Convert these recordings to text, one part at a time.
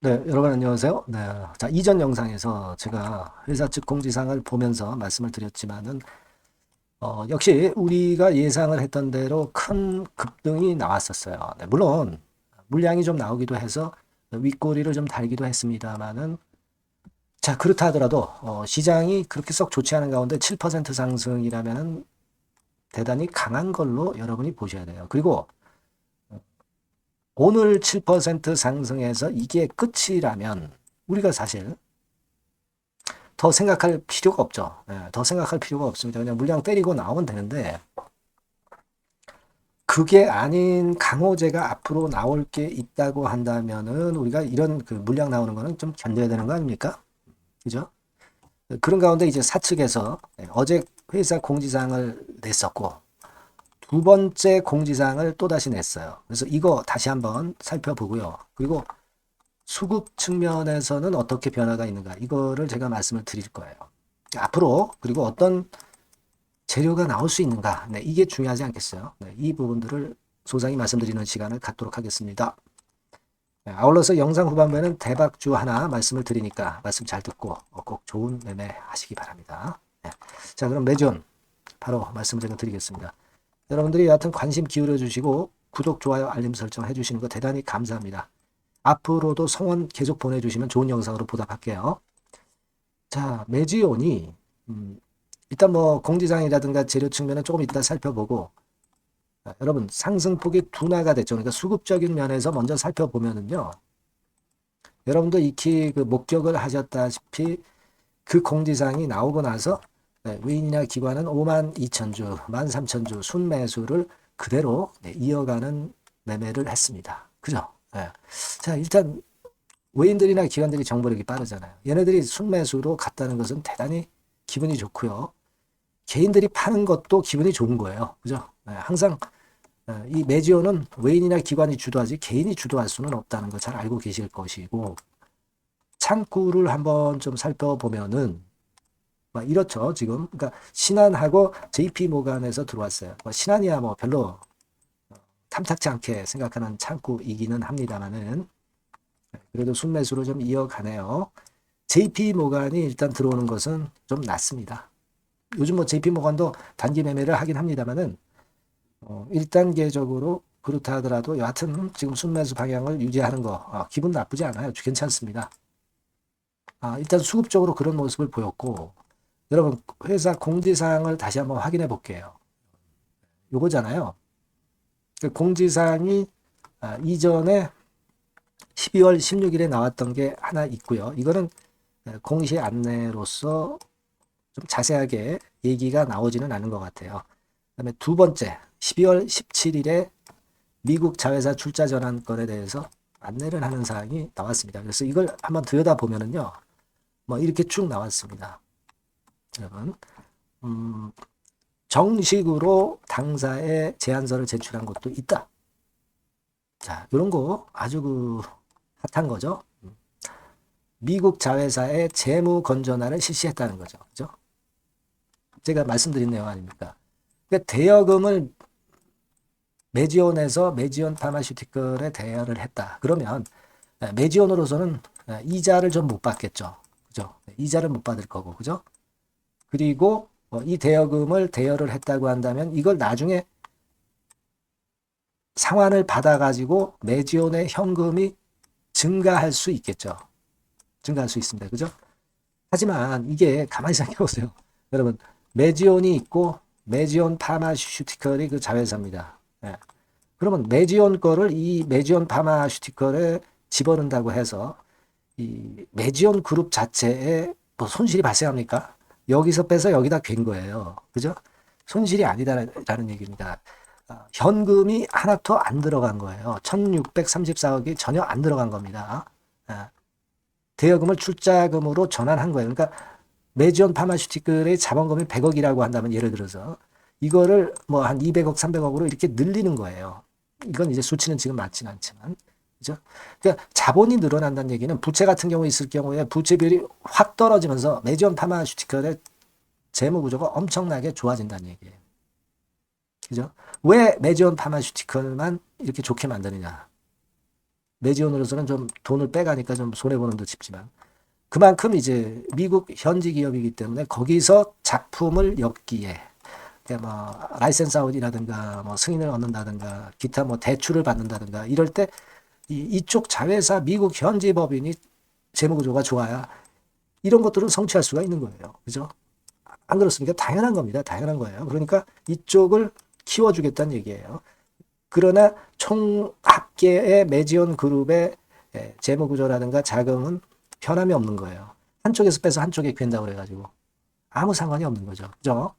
네, 여러분 안녕하세요. 네, 자, 이전 영상에서 제가 회사 측 공지사항을 보면서 말씀을 드렸지만은, 역시 우리가 예상을 했던 대로 큰 급등이 나왔었어요. 네, 물론, 물량이 좀 나오기도 해서 윗꼬리를 좀 달기도 했습니다만은, 자, 그렇다 하더라도, 시장이 그렇게 썩 좋지 않은 가운데 7% 상승이라면은 대단히 강한 걸로 여러분이 보셔야 돼요. 그리고 오늘 7% 상승해서 이게 끝이라면, 우리가 사실 더 생각할 필요가 없죠. 예, 더 생각할 필요가 없습니다. 그냥 물량 때리고 나오면 되는데 그게 아닌 강호재가 앞으로 나올 게 있다고 한다면은 우리가 이런 그 물량 나오는 거는 좀 견뎌야 되는 거 아닙니까? 그죠? 그런 가운데 이제 사측에서 어제 회사 공지사항을 냈었고 두 번째 공지사항을 또 다시 냈어요. 그래서 이거 다시 한번 살펴보고요. 그리고 수급 측면에서는 어떻게 변화가 있는가 이거를 제가 말씀을 드릴 거예요. 앞으로 그리고 어떤 재료가 나올 수 있는가? 네, 이게 중요하지 않겠어요? 네, 이 부분들을 소상히 말씀드리는 시간을 갖도록 하겠습니다. 네, 아울러서 영상 후반부에는 대박주 하나 말씀을 드리니까 말씀 잘 듣고 꼭 좋은 매매 하시기 바랍니다. 네, 자, 그럼 매존 바로 말씀을 제가 드리겠습니다. 여러분들이 여하튼 관심 기울여 주시고 구독, 좋아요, 알림 설정 해주시는 거 대단히 감사합니다. 앞으로도 성원 계속 보내주시면 좋은 영상으로 보답할게요. 자, 매지온이 일단 뭐 공지사항이라든가 재료 측면은 조금 이따 살펴보고 여러분 상승폭이 둔화가 됐죠. 그러니까 수급적인 면에서 먼저 살펴보면은요. 여러분도 익히 그 목격을 하셨다시피 그 공지사항이 나오고 나서 외인이나 기관은 5만 2천 주, 1만 3천 주 순매수를 그대로 이어가는 매매를 했습니다. 그죠? 네. 자, 일단 외인들이나 기관들이 정보력이 빠르잖아요. 얘네들이 순매수로 갔다는 것은 대단히 기분이 좋고요. 개인들이 파는 것도 기분이 좋은 거예요. 그죠? 항상 이 매지어는 외인이나 기관이 주도하지 개인이 주도할 수는 없다는 거 잘 알고 계실 것이고 창구를 한번 좀 살펴보면은 막 이렇죠. 지금 그러니까 신한하고 JP 모간에서 들어왔어요. 신한이야 뭐 별로 탐탁지 않게 생각하는 창구이기는 합니다만은 그래도 순매수로 좀 이어가네요. JP 모간이 일단 들어오는 것은 좀 낫습니다. 요즘 뭐 JP 모간도 단기 매매를 하긴 합니다만은 1단계적으로 그렇다 하더라도 여하튼 지금 순매수 방향을 유지하는 거 기분 나쁘지 않아요. 괜찮습니다. 일단 수급적으로 그런 모습을 보였고 여러분 회사 공지사항을 다시 한번 확인해 볼게요. 요거잖아요. 그 공지사항이 이전에 12월 16일에 나왔던 게 하나 있고요. 이거는 공시 안내로서 좀 자세하게 얘기가 나오지는 않은 것 같아요. 그다음에 두 번째 12월 17일에 미국 자회사 출자 전환권에 대해서 안내를 하는 사항이 나왔습니다. 그래서 이걸 한번 들여다보면은요, 뭐 이렇게 쭉 나왔습니다. 여러분, 정식으로 당사에 제안서를 제출한 것도 있다. 자, 이런 거 아주 그 핫한 거죠. 미국 자회사의 재무 건전화를 실시했다는 거죠. 그죠? 제가 말씀드린 내용 아닙니까? 그러니까 대여금을 매지온에서 매지온 파마슈티컬에 대여를 했다. 그러면 매지온으로서는 이자를 좀 못 받겠죠. 그죠? 이자를 못 받을 거고, 그죠? 그리고 이 대여금을 대여를 했다고 한다면 이걸 나중에 상환을 받아가지고 매지온의 현금이 증가할 수 있겠죠. 증가할 수 있습니다. 그죠? 하지만 이게 가만히 생각해 보세요. 여러분, 매지온이 있고 매지온 파마슈티컬이 그 자회사입니다. 예. 그러면 매지온 거를 이 매지온 파마슈티컬에 집어넣는다고 해서 이 매지온 그룹 자체에 뭐 손실이 발생합니까? 여기서 빼서 여기다 괸 거예요. 그죠? 손실이 아니다라는 얘기입니다. 현금이 하나도 안 들어간 거예요. 1634억이 전혀 안 들어간 겁니다. 대여금을 출자금으로 전환한 거예요. 그러니까 매지온 파마슈티컬의 자본금이 100억이라고 한다면 예를 들어서 이거를 뭐 한 200억, 300억으로 이렇게 늘리는 거예요. 이건 이제 수치는 지금 맞지는 않지만. 그죠? 그러니까 자본이 늘어난다는 얘기는 부채 같은 경우 있을 경우에 부채 비율이 확 떨어지면서 매지온 파마슈티컬의 재무 구조가 엄청나게 좋아진다는 얘기예요. 그죠? 왜 매지온 파마슈티컬만 이렇게 좋게 만드느냐? 매지원으로서는 좀 돈을 빼가니까 좀 손해보는 듯 싶지만 그만큼 이제 미국 현지 기업이기 때문에 거기서 작품을 엮기에 뭐 라이센스 아웃이라든가 뭐 승인을 얻는다든가 기타 뭐 대출을 받는다든가 이럴 때 이쪽 자회사 미국 현지 법인이 재무구조가 좋아야 이런 것들을 성취할 수가 있는 거예요. 그죠? 안 그렇습니까? 당연한 겁니다. 당연한 거예요. 그러니까 이쪽을 키워주겠다는 얘기예요. 그러나 총 합계의 매지원 그룹의 재무구조라든가 자금은 변함이 없는 거예요. 한쪽에서 빼서 한쪽에 괜다고 그래가지고 아무 상관이 없는 거죠. 그죠?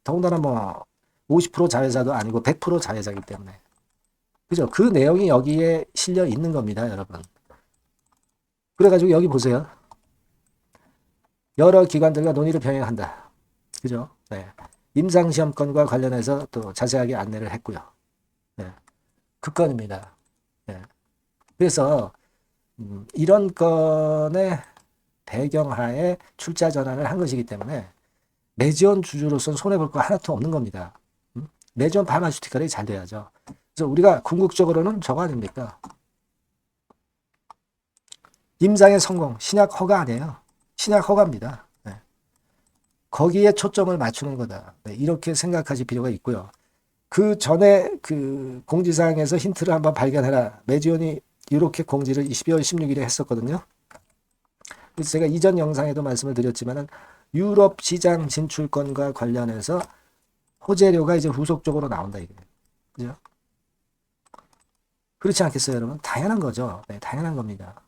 더군다나 뭐 50% 자회사도 아니고 100% 자회사이기 때문에 그죠? 그 내용이 여기에 실려 있는 겁니다, 여러분. 그래가지고 여기 보세요. 여러 기관들과 논의를 병행한다. 그죠? 네. 임상시험권과 관련해서 또 자세하게 안내를 했고요. 네. 그 건입니다. 네. 그래서 이런 건의 배경하에 출자 전환을 한 것이기 때문에 매지원 주주로서는 손해볼 거 하나도 없는 겁니다. 매지원 파마슈티컬이 잘 돼야죠. 그래서 우리가 궁극적으로는 저거 아닙니까? 임상의 성공, 신약 허가 아니에요. 신약 허가입니다. 네. 거기에 초점을 맞추는 거다. 네. 이렇게 생각하실 필요가 있고요. 그 전에 그 공지사항에서 힌트를 한번 발견해라. 매지원이 이렇게 공지를 12월 16일에 했었거든요. 그래서 제가 이전 영상에도 말씀을 드렸지만은 유럽 시장 진출권과 관련해서 호재료가 이제 후속적으로 나온다 이거예요. 그죠? 그렇지 않겠어요, 여러분? 당연한 거죠. 네, 당연한 겁니다.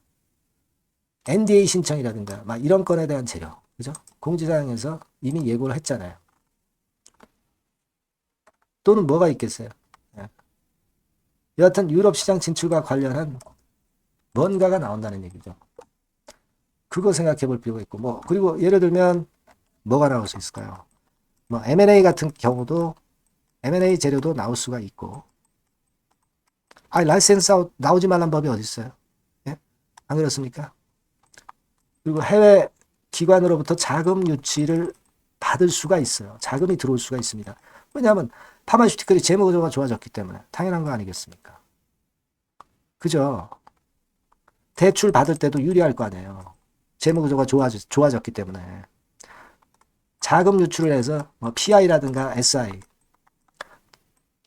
NDA 신청이라든가 막 이런 건에 대한 재료, 그죠? 공지사항에서 이미 예고를 했잖아요. 또는 뭐가 있겠어요? 네. 여하튼 유럽 시장 진출과 관련한 뭔가가 나온다는 얘기죠. 그거 생각해 볼 필요가 있고, 뭐, 그리고 예를 들면 뭐가 나올 수 있을까요? 뭐, M&A 같은 경우도 M&A 재료도 나올 수가 있고, 라이센스 아웃 나오지 말란 법이 어디 있어요? 예? 안 그렇습니까? 그리고 해외 기관으로부터 자금 유치를 받을 수가 있어요. 자금이 들어올 수가 있습니다. 왜냐하면 파마슈티컬이 재무구조가 좋아졌기 때문에 당연한 거 아니겠습니까? 그죠? 대출 받을 때도 유리할 거 아니에요. 재무구조가 좋아졌기 때문에 자금 유출을 해서 뭐 PI라든가 SI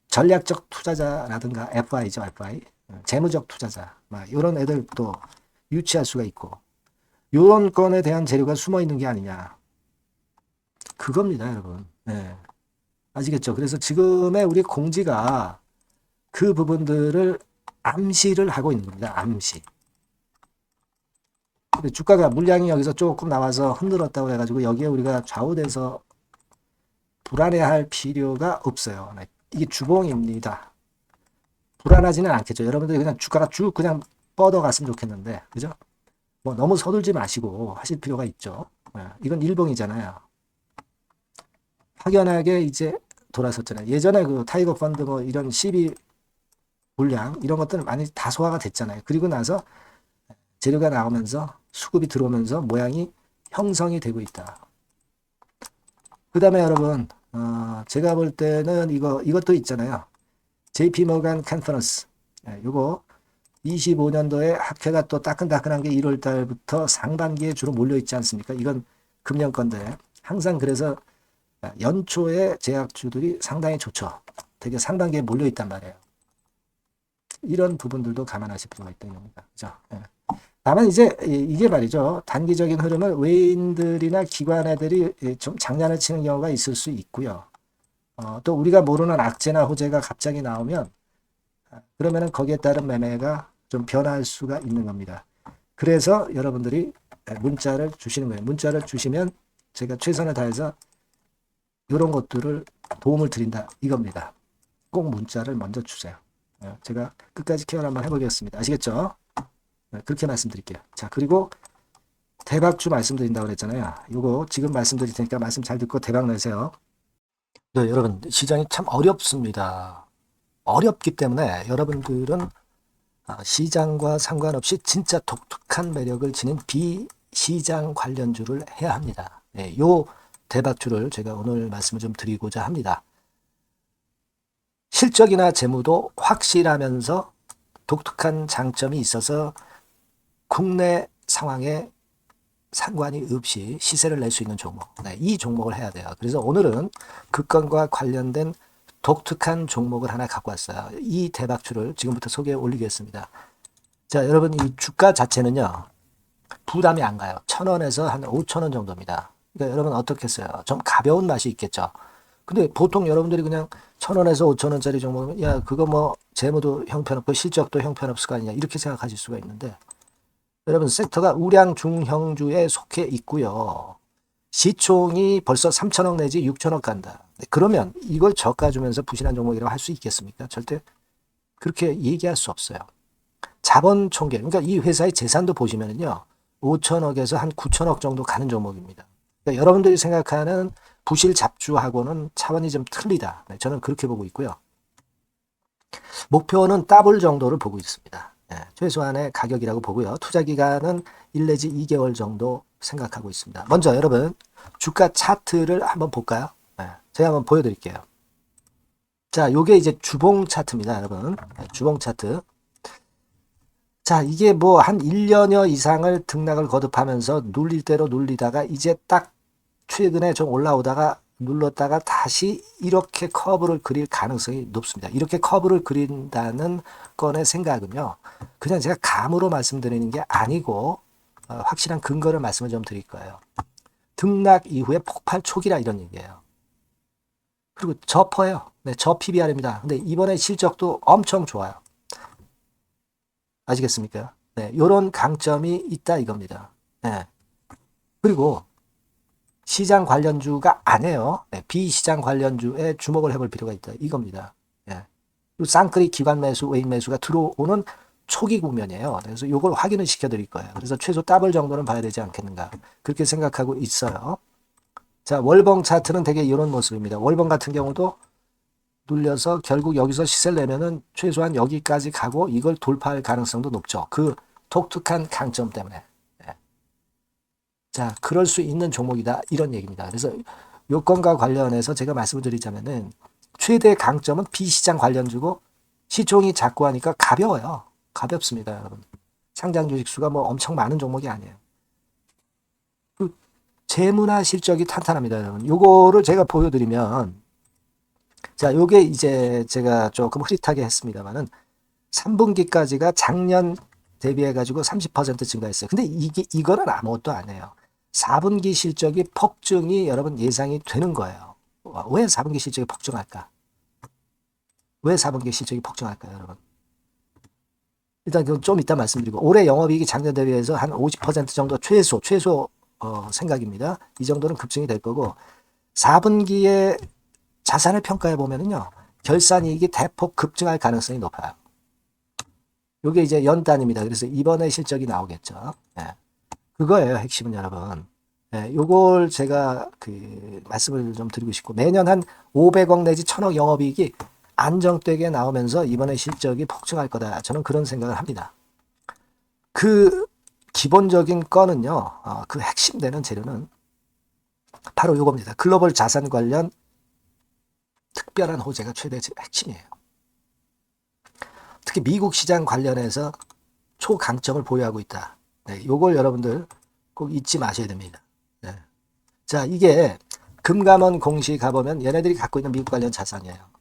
전략적 투자자라든가 FI죠, FI 재무적 투자자 막 이런 애들도 유치할 수가 있고 이런 건에 대한 재료가 숨어 있는 게 아니냐 그겁니다, 여러분. 네. 아시겠죠? 그래서 지금의 우리 공지가 그 부분들을 암시를 하고 있는 겁니다. 암시. 근데 주가가 물량이 여기서 조금 나와서 흔들었다고 해가지고 여기에 우리가 좌우돼서 불안해할 필요가 없어요. 이게 주봉입니다. 불안하지는 않겠죠. 여러분들이 그냥 주가가 쭉 그냥 뻗어갔으면 좋겠는데, 그죠? 뭐 너무 서둘지 마시고 하실 필요가 있죠. 이건 일봉이잖아요. 확연하게 이제 돌아섰잖아요. 예전에 그 타이거 펀드 뭐 이런 CB 물량 이런 것들은 많이 다 소화가 됐잖아요. 그리고 나서 재료가 나오면서 수급이 들어오면서 모양이 형성이 되고 있다. 그 다음에 여러분 제가 볼 때는 이것도 있잖아요. JP 모간 컨퍼런스 요거 25년도에 학회가 또 따끈따끈한 게 1월 달부터 상반기에 주로 몰려 있지 않습니까? 이건 금년 건데 항상 그래서 연초에 제약주들이 상당히 좋죠. 되게 상반기에 몰려 있단 말이에요. 이런 부분들도 감안하실 필요가 있다는 겁니다. 그죠? 예. 다만 이제 이게 말이죠. 단기적인 흐름을 외인들이나 기관 애들이 좀 장난을 치는 경우가 있을 수 있고요. 또 우리가 모르는 악재나 호재가 갑자기 나오면 그러면은 거기에 따른 매매가 좀 변할 수가 있는 겁니다. 그래서 여러분들이 문자를 주시는 거예요. 문자를 주시면 제가 최선을 다해서 이런 것들을 도움을 드린다 이겁니다. 꼭 문자를 먼저 주세요. 제가 끝까지 케어를 한번 해보겠습니다. 아시겠죠? 그렇게 말씀드릴게요. 자, 그리고 대박주 말씀드린다고 그랬잖아요. 이거 지금 말씀드릴 테니까 말씀 잘 듣고 대박 내세요. 네, 여러분 시장이 참 어렵습니다. 어렵기 때문에 여러분들은 시장과 상관없이 진짜 독특한 매력을 지닌 비시장 관련주를 해야 합니다. 네, 요 대박주를 제가 오늘 말씀을 좀 드리고자 합니다. 실적이나 재무도 확실하면서 독특한 장점이 있어서 국내 상황에 상관이 없이 시세를 낼 수 있는 종목. 네, 이 종목을 해야 돼요. 그래서 오늘은 그 건과 관련된 독특한 종목을 하나 갖고 왔어요. 이 대박주를 지금부터 소개해 올리겠습니다. 자, 여러분, 이 주가 자체는요, 부담이 안 가요. 1,000원에서 한 5,000원 정도입니다. 그러니까 여러분 어떻겠어요? 좀 가벼운 맛이 있겠죠. 근데 보통 여러분들이 그냥 1,000원에서 5,000원짜리 종목은, 야, 그거 뭐, 재무도 형편없고 실적도 형편없을 거 아니냐, 이렇게 생각하실 수가 있는데, 여러분, 섹터가 우량 중형주에 속해 있고요. 시총이 벌써 3천억 내지 6천억 간다. 그러면 이걸 저가 주면서 부실한 종목이라고 할 수 있겠습니까? 절대 그렇게 얘기할 수 없어요. 자본 총계, 그러니까 이 회사의 재산도 보시면은요, 5천억에서 한 9천억 정도 가는 종목입니다. 그러니까 여러분들이 생각하는 부실 잡주하고는 차원이 좀 틀리다. 네, 저는 그렇게 보고 있고요. 목표는 더블 정도를 보고 있습니다. 네, 최소한의 가격이라고 보고요. 투자 기간은 1 내지 2개월 정도 생각하고 있습니다. 먼저 여러분 주가 차트를 한번 볼까요? 네, 제가 한번 보여드릴게요. 자, 요게 이제 주봉 차트입니다, 여러분. 네, 주봉 차트. 자, 이게 뭐 한 1년여 이상을 등락을 거듭하면서 눌릴 대로 눌리다가 이제 딱 최근에 좀 올라오다가 눌렀다가 다시 이렇게 커브를 그릴 가능성이 높습니다. 이렇게 커브를 그린다는 건의 생각은요, 그냥 제가 감으로 말씀드리는 게 아니고 확실한 근거를 말씀을 좀 드릴 거예요. 등락 이후에 폭발 초기라 이런 얘기예요. 그리고 저퍼예요. 네, 저 PBR입니다. 근데 이번에 실적도 엄청 좋아요. 아시겠습니까? 네, 요런 강점이 있다 이겁니다. 네. 그리고 시장 관련주가 아니에요. 네, 비시장 관련주에 주목을 해볼 필요가 있다 이겁니다. 네. 쌍끌이 기관 매수, 외인 매수가 들어오는 초기 국면이에요. 그래서 이걸 확인을 시켜드릴 거예요. 그래서 최소 더블 정도는 봐야 되지 않겠는가 그렇게 생각하고 있어요. 자, 월봉 차트는 되게 이런 모습입니다. 월봉 같은 경우도 눌려서 결국 여기서 시세를 내면은 최소한 여기까지 가고 이걸 돌파할 가능성도 높죠. 그 독특한 강점 때문에. 네. 자, 그럴 수 있는 종목이다 이런 얘기입니다. 그래서 요건과 관련해서 제가 말씀을 드리자면은 최대 강점은 비시장 관련주고 시총이 작고 하니까 가벼워요. 가볍습니다, 여러분. 상장 주식 수가 뭐 엄청 많은 종목이 아니에요. 그 재무나 실적이 탄탄합니다, 여러분. 요거를 제가 보여드리면, 자, 요게 이제 제가 조금 흐릿하게 했습니다만은 3분기까지가 작년 대비해가지고 30% 증가했어요. 근데 이거는 아무것도 아니에요. 4분기 실적이 폭증이 여러분 예상이 되는 거예요. 왜 4분기 실적이 폭증할까? 왜 4분기 실적이 폭증할까요, 여러분? 일단 그건 좀 이따 말씀드리고, 올해 영업이익이 작년 대비해서 한 50% 정도 최소 생각입니다. 이 정도는 급증이 될 거고, 4분기에 자산을 평가해 보면은요, 결산이익이 대폭 급증할 가능성이 높아요. 요게 이제 연단입니다. 그래서 이번에 실적이 나오겠죠. 네. 그거예요, 핵심은 여러분. 네, 요걸 제가 말씀을 좀 드리고 싶고, 매년 한 500억 내지 1,000억 영업이익이 안정되게 나오면서 이번에 실적이 폭증할 거다. 저는 그런 생각을 합니다. 그 기본적인 건은요, 그 핵심되는 재료는 바로 요겁니다. 글로벌 자산 관련 특별한 호재가 최대 핵심이에요. 특히 미국 시장 관련해서 초강점을 보유하고 있다. 네, 요걸 여러분들 꼭 잊지 마셔야 됩니다. 네. 자, 이게 금감원 공시 가보면 얘네들이 갖고 있는 미국 관련 자산이에요.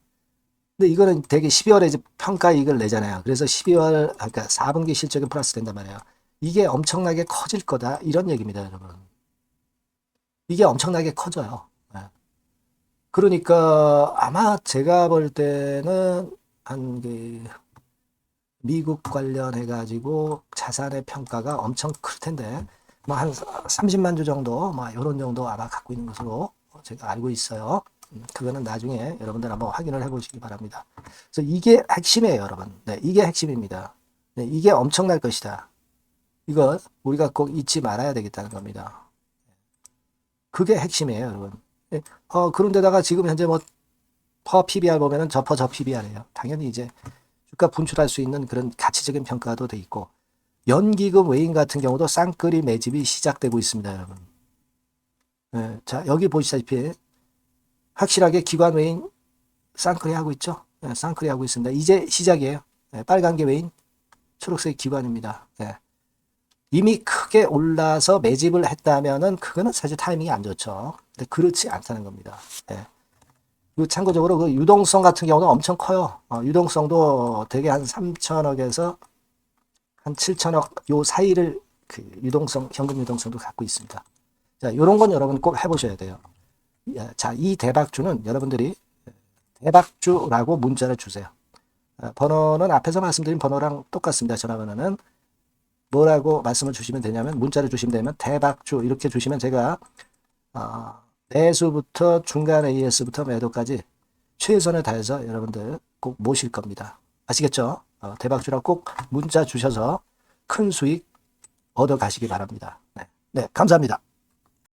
근데 이거는 되게 12월에 이제 평가이익을 내잖아요. 그래서 12월, 그러니까 4분기 실적이 플러스 된단 말이에요. 이게 엄청나게 커질 거다. 이런 얘기입니다, 여러분. 이게 엄청나게 커져요. 네. 그러니까 아마 제가 볼 때는 한 미국 관련해가지고 자산의 평가가 엄청 클 텐데, 뭐 한 30만 주 정도, 뭐 이런 정도 아마 갖고 있는 것으로 제가 알고 있어요. 그거는 나중에 여러분들 한번 확인을 해보시기 바랍니다. 그래서 이게 핵심이에요, 여러분. 네, 이게 핵심입니다. 네, 이게 엄청날 것이다. 이거 우리가 꼭 잊지 말아야 되겠다는 겁니다. 그게 핵심이에요, 여러분. 네, 그런데다가 지금 현재 뭐 퍼 PBR 보면은 저 PBR이에요. 당연히 이제 주가 분출할 수 있는 그런 가치적인 평가도 돼 있고, 연기금 외인 같은 경우도 쌍끌이 매집이 시작되고 있습니다, 여러분. 네, 자, 여기 보시다시피 확실하게 기관 외인 쌍끌이 하고 있죠. 네, 쌍끌이 하고 있습니다. 이제 시작이에요. 네, 빨간 게 외인, 초록색 기관입니다. 예. 이미 크게 올라서 매집을 했다면은 그거는 사실 타이밍이 안 좋죠. 근데 그렇지 않다는 겁니다. 예. 그리고 참고적으로 그 유동성 같은 경우는 엄청 커요. 유동성도 대개 한 3천억에서 한 7천억 요 사이를 그 유동성, 현금 유동성도 갖고 있습니다. 자, 요런 건 여러분 꼭 해보셔야 돼요. 자, 이 대박주는 여러분들이 대박주라고 문자를 주세요. 번호는 앞에서 말씀드린 번호랑 똑같습니다. 전화번호는 뭐라고 말씀을 주시면 되냐면 문자를 주시면 되면 대박주 이렇게 주시면 제가 매수부터 중간 AS부터 매도까지 최선을 다해서 여러분들 꼭 모실 겁니다. 아시겠죠? 대박주라고 꼭 문자 주셔서 큰 수익 얻어 가시기 바랍니다. 네, 네, 감사합니다.